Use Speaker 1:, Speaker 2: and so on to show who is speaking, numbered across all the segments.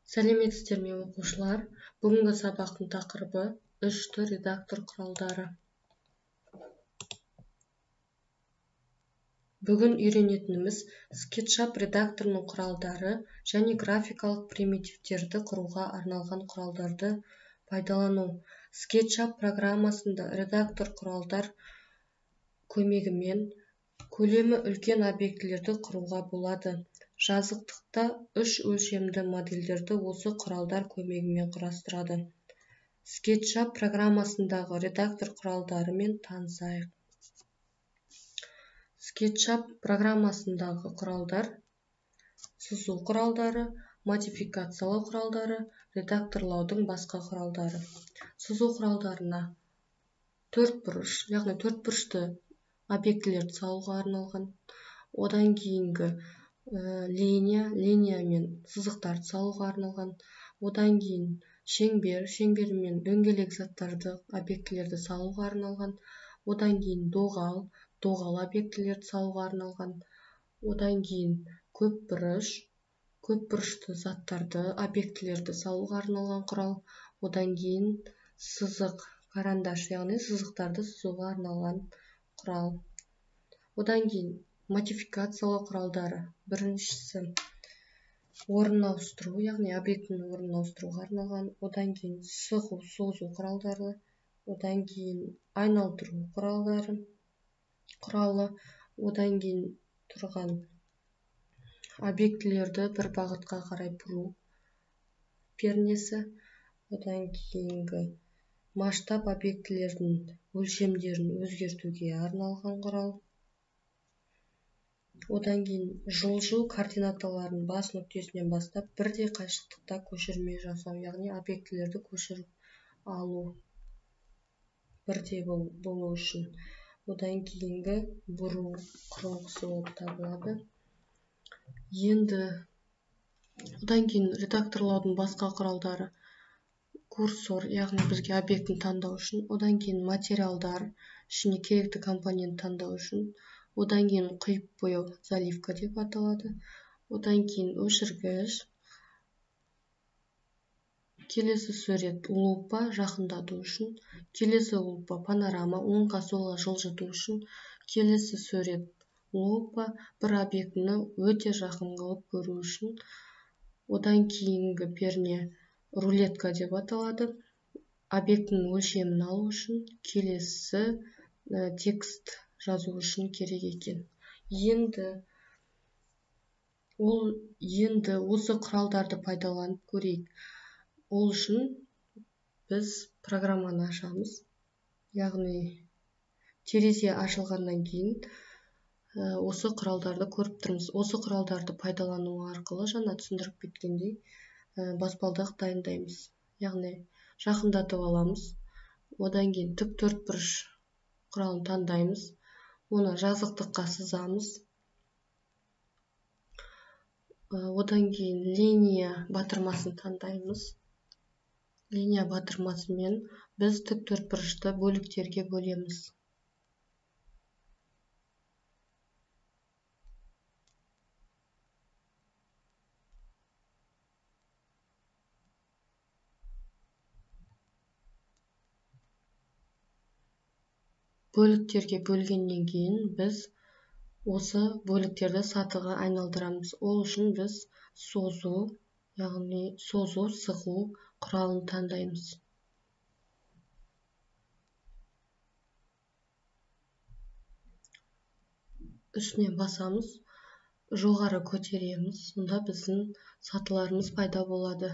Speaker 1: Сәлеметсіздер ме оқушылар? Бүгінгі сабақтың тақырыбы үшті редактор құралдары. Бүгін үйренетініміз SketchUp редакторының құралдары және графикалық примитивтерді құруға арналған құралдарды пайдалану. SketchUp программасында редактор құралдар көмегімен көлемі үлкен объектілерді құруға болады. Жазықтықта үш өлшемді модельдерді осы құралдар көмегімен құрастырады. SketchUp программасындағы редактор құралдарымен танысайық. SketchUp программасындағы құралдар: сызу құралдары, модификациялау құралдары, редакторлаудың басқа құралдары. Сызу құралдарына төртбұрыш, яғни төртбұрышты объектілерді салуға арналған, одан кейінгі линия мен сызықтарды салуға арналған, одан кейін шеңбер мен дөңгелек заттарды объектілерді салуға арналған, одан кейін доғал объектілерді салуға арналған, одан кейін көпбұрышты заттарды объектілерді салуға арналған құрал, одан кейін сызық, карандаш, яғни сызықтарды сызуға арналған құрал. Одан кейін модификациялау құралдары: біріншісі орын ауыстыру, яғни объектінің орнын ауыстыруға арналған, одан кейін созу құралдары, одан кейін айналдыру құралы, одан кейін тұрған объектілерді бір бағытқа қарай бұру пернесі, одан кейінгі масштаб объектілердің өлшемдерін өзгертуге арналған құрал, одан кейін жылжу координаталарын бас нүктесінен бастап бірдей қашықтықта көшірме жасау, яғни объектілерді көшіріп алу бірдей болу үшін, одан кейінгі бұру құрылғысы болып табылады. Одан кейін редакторлаудың басқа құралдары: курсор, яғни бізге объектін таңдау үшін, одан кейін материалдар, ішіне керекті компонент таңдау үшін, одан кейін құйып бояу, заливка деп аталады, одан кейін өшіргіш, келесі сурет лупа, жақындату үшін, келесі лупа панорама, оңға солға жылжыту үшін, келесі сурет лупа, бір объектіні өте жақын қылып көру үшін, одан кейінгі перне рулетка деп аталады, объектінің өлшемін алу үшін, келесі текст жазу үшін керек екен. Енді осы құралдарды пайдаланып көрейік. Ол үшін біз программаны ашамыз, яғни терезе ашылғаннан кейін осы құралдарды көріп тұрмыз. Осы құралдарды пайдалану арқылы жаңа түсіндіріп кеткендей баспалдақ дайындаймыз, яғни жақындатып аламыз, одан кейін тік төртбұрыш құралын таңдаймыз, оны жазықтыққа сызамыз, одан кейін линия батырмасын таңдаймыз. Линия батырмасымен біз тік төртбұрышты бөліктерге бөлеміз. Бөліктерге бөлгеннен кейін біз осы бөліктерді сатыға айналдырамыз. Ол үшін біз созу, сығу құралын таңдаймыз. Үстіне басамыз, жоғары көтереміз, сонда біздің сатыларымыз пайда болады.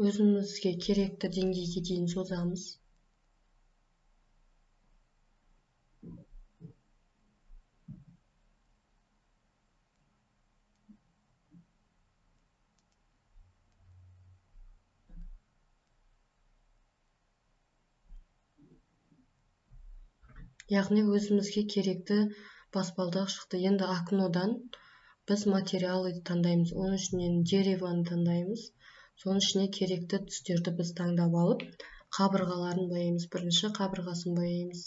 Speaker 1: Өзімізге керекті деңгейге дейін созамыз. Яғни өзімізге керекті баспалдақ шықты. Енді окнодан біз материалы таңдаймыз. Оның ішінен дереваны таңдаймыз. Соның ішіне керекті түстерді біз таңдап алып, қабырғаларын бояймыз. Бірінші қабырғасын бояймыз.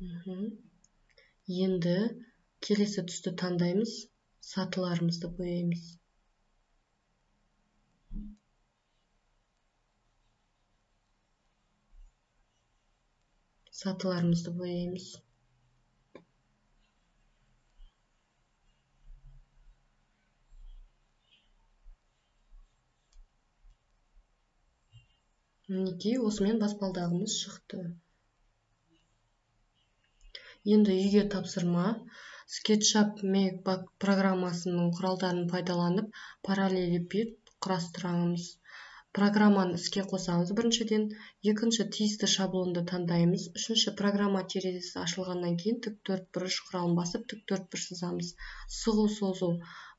Speaker 1: Енді келесі түсті таңдаймыз, сатыларымызды бояймыз. Сатыларымызды бояймыз. Мінекей, осымен баспалдағымыз шықты. Енді үйге тапсырма. SketchUp Make программасының құралдарын пайдаланып параллелепипед құрастырамыз. Программаны іске қосамыз біріншіден, екінші тиісті шаблонды таңдаймыз, үшінші программа терезесі ашылғаннан кейін тіктөртбұрыш құралын басып тіктөртбұрыш сызамыз. Сығу созу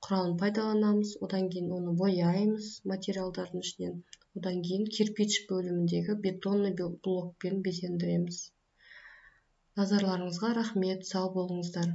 Speaker 1: құралын пайдаланамыз, одан кейін оны бояймыз материалдардың ішінен, одан кейін кирпич бөліміндегі бетонный блокпен безендіреміз. Назарларыңызға рахмет, сау болыңыздар.